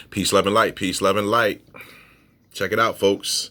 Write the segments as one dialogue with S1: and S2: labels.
S1: Peace, love, and light. Peace, love, and light. Check it out, folks.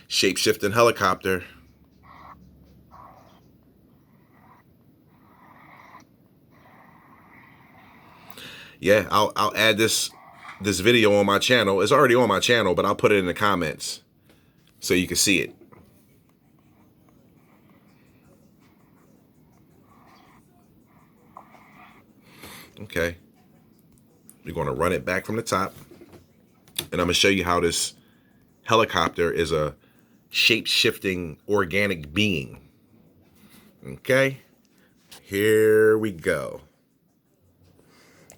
S1: Shape-shifting helicopter. Yeah, I'll add this video on my channel. It's already on my channel, but I'll put it in the comments so you can see it. Okay. We're going to run it back from the top. And I'm going to show you how this helicopter is a shape-shifting organic being. Okay. Here we go.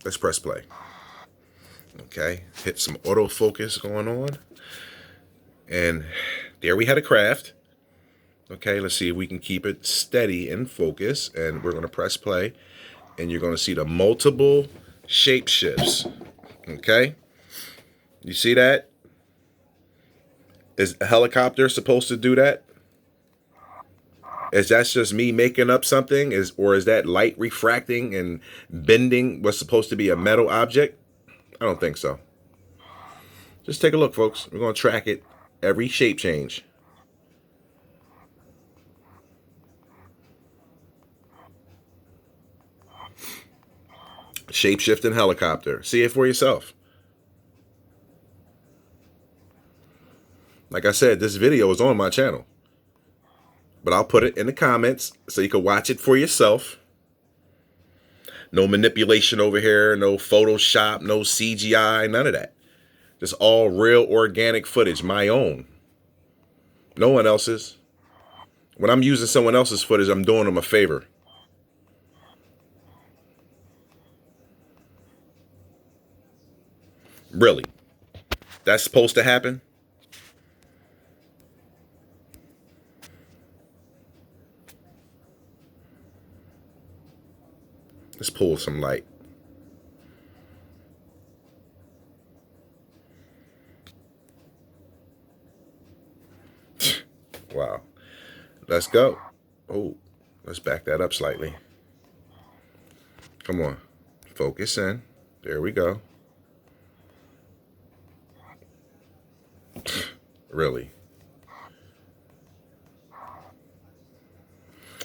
S1: Let's press play. Okay. Hit some autofocus going on. And there we had a craft. Okay, let's see if we can keep it steady in focus. And we're going to press play. And you're going to see the multiple shape shifts. Okay. You see that? Is a helicopter supposed to do that? Is that just me making up something? Or is that light refracting and bending what's supposed to be a metal object? I don't think so. Just take a look, folks. We're going to track it every shape change. Shape-shifting helicopter. See it for yourself. Like I said, this video is on my channel. But I'll put it in the comments so you can watch it for yourself. No manipulation over here, no Photoshop, no CGI, none of that. Just all real organic footage, my own. No one else's. When I'm using someone else's footage, I'm doing them a favor. Really? That's supposed to happen? Let's pull some light. Wow. Let's go. Oh, let's back that up slightly. Come on. Focus in. There we go. Really?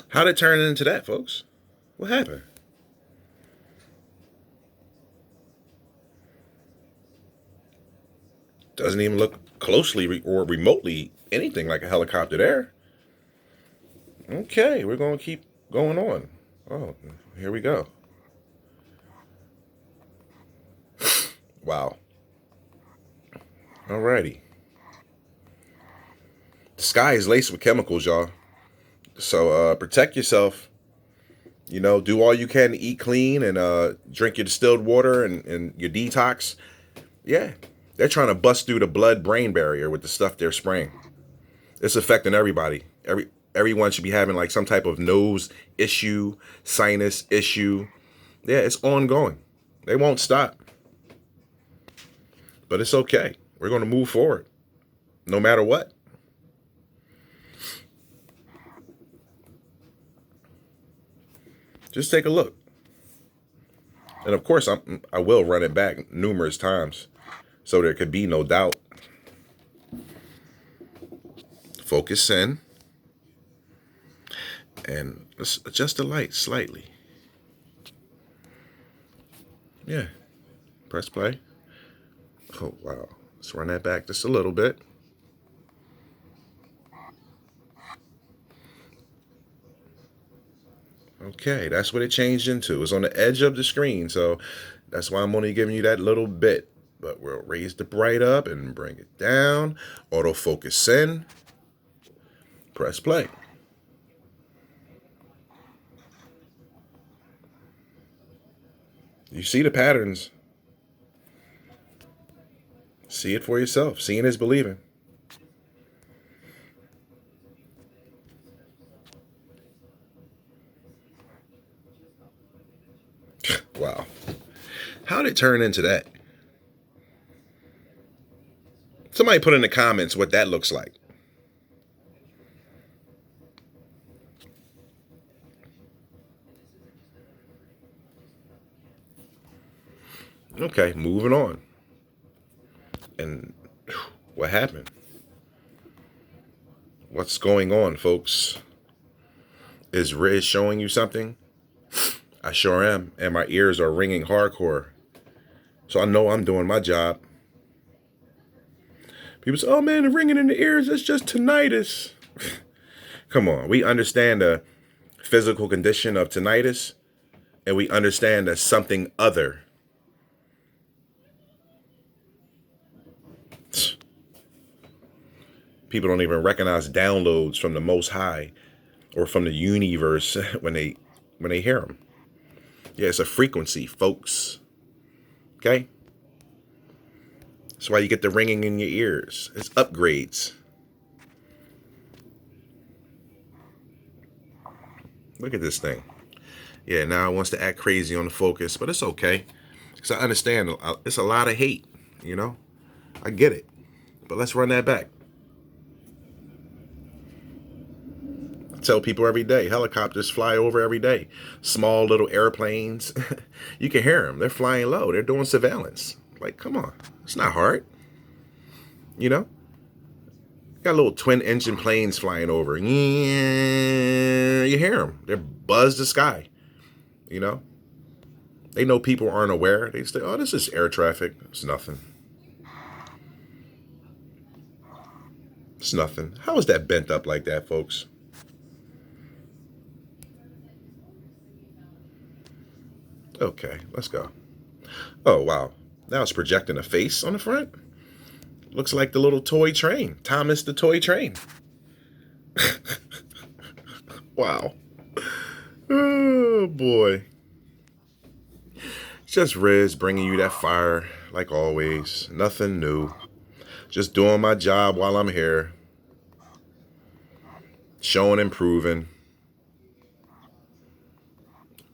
S1: How did it turn into that, folks? What happened? Doesn't even look closely or remotely anything like a helicopter there. Okay, we're going to keep going on. Oh, here we go. Wow. Alrighty. The sky is laced with chemicals, y'all. So protect yourself. You know, do all you can to eat clean and drink your distilled water and your detox. Yeah, they're trying to bust through the blood-brain barrier with the stuff they're spraying. It's affecting everybody. Everyone should be having like some type of nose issue, sinus issue. Yeah, it's ongoing. They won't stop. But it's okay. We're going to move forward no matter what. Just take a look. And of course, I will run it back numerous times so there could be no doubt. Focus in. And let's adjust the light slightly. Yeah. Press play. Oh, wow. Let's run that back just a little bit. Okay, that's what it changed into. It's on the edge of the screen, so that's why I'm only giving you that little bit. But we'll raise the bright up and bring it down. Autofocus in. Press play. You see the patterns. See it for yourself. Seeing is believing. Wow. How did it turn into that? Somebody put in the comments what that looks like. Okay, moving on. And what happened? What's going on, folks? Is Riz showing you something? I sure am, and my ears are ringing hardcore. So I know I'm doing my job. People say, oh man, the ringing in the ears, it's just tinnitus. Come on, we understand the physical condition of tinnitus, and we understand that something other. People don't even recognize downloads from the Most High or from the universe when they hear them. Yeah, it's a frequency, folks. Okay? That's why you get the ringing in your ears. It's upgrades. Look at this thing. Yeah, now it wants to act crazy on the focus, but it's okay. Because I understand it's a lot of hate, you know? I get it. But let's run that back. I tell people every day, helicopters fly over every day. Small little airplanes. You can hear them. They're flying low. They're doing surveillance. Like, come on. It's not hard. You know? Got little twin engine planes flying over. You hear them. They're buzz the sky. You know? They know people aren't aware. They say, oh, this is air traffic. It's nothing. It's nothing. How is that bent up like that, folks? Okay, let's go. Oh, wow. Now it's projecting a face on the front. Looks like the little toy train. Thomas the Toy Train. Wow. Oh, boy. It's just Riz bringing you that fire, like always. Nothing new. Just doing my job while I'm here. Showing and proving.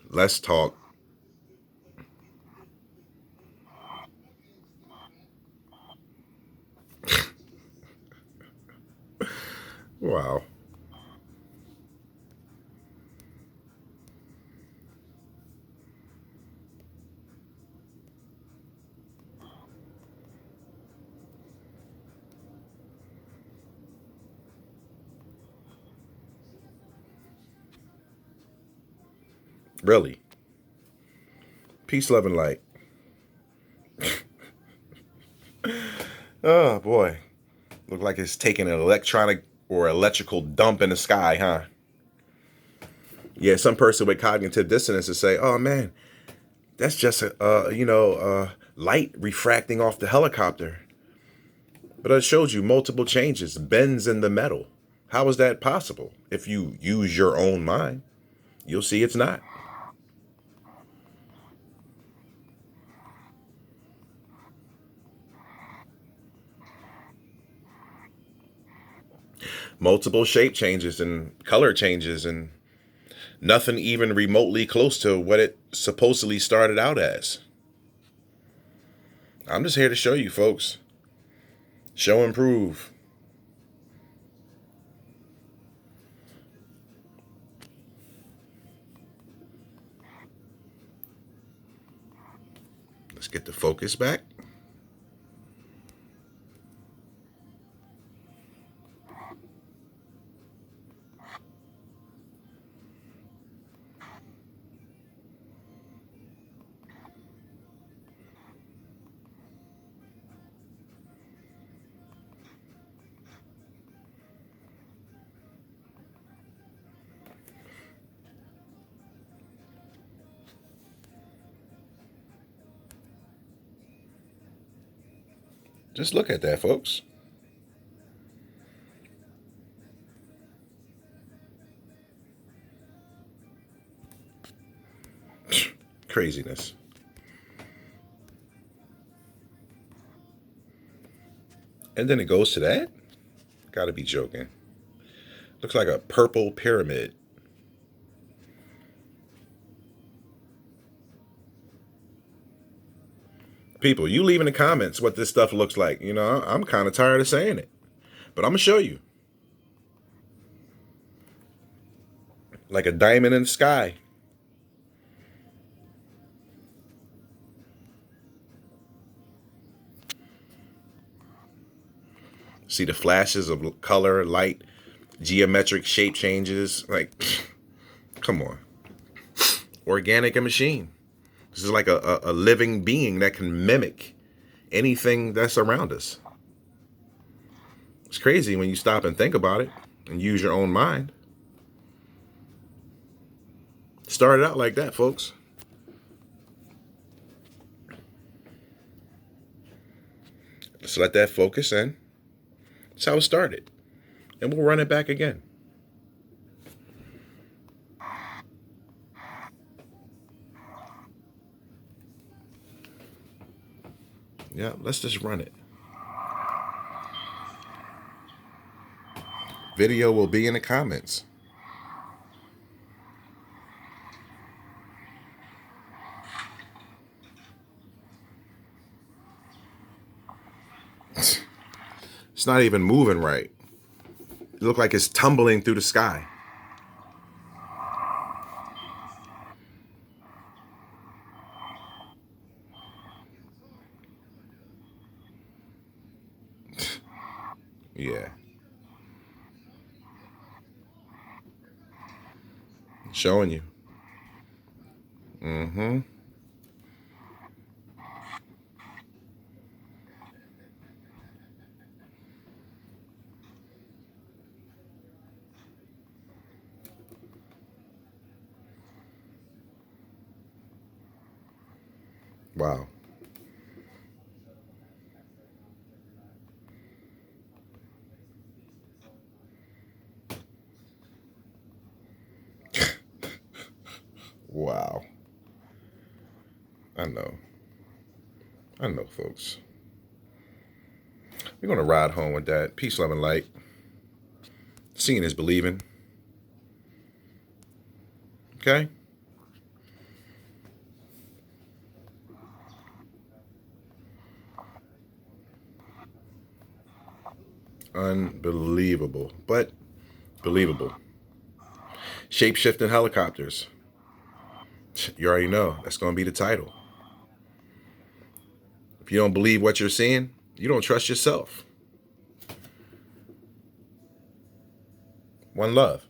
S1: Let's talk. Wow. Really. Peace, love, and light. Oh, boy. Look like it's taking an electronic or electrical dump in the sky, huh? Yeah, some person with cognitive dissonance would say, oh, man, that's just light refracting off the helicopter. But it shows you multiple changes, bends in the metal. How is that possible? If you use your own mind, you'll see it's not. Multiple shape changes and color changes and nothing even remotely close to what it supposedly started out as. I'm just here to show you, folks. Show and prove. Let's get the focus back. Just look at that, folks. Craziness. And then it goes to that? Gotta be joking. Looks like a purple pyramid. People, you leave in the comments what this stuff looks like. You know, I'm kind of tired of saying it. But I'm going to show you. Like a diamond in the sky. See the flashes of color, light, geometric shape changes. Like, come on. Organic and machine. This is like a living being that can mimic anything that's around us. It's crazy when you stop and think about it and use your own mind. Started out like that, folks. Just let that focus in. That's how it started. And we'll run it back again. Yeah, let's just run it. Video will be in the comments. It's not even moving right. It looks like it's tumbling through the sky. Yeah. Showing you. Mm-hmm. Wow. Wow. I know. I know, folks. We're going to ride home with that. Peace, love, and light. Seeing is believing. Okay? Unbelievable, but believable. Shape-shifting helicopters. You already know. That's going to be the title. If you don't believe what you're seeing, you don't trust yourself. One love.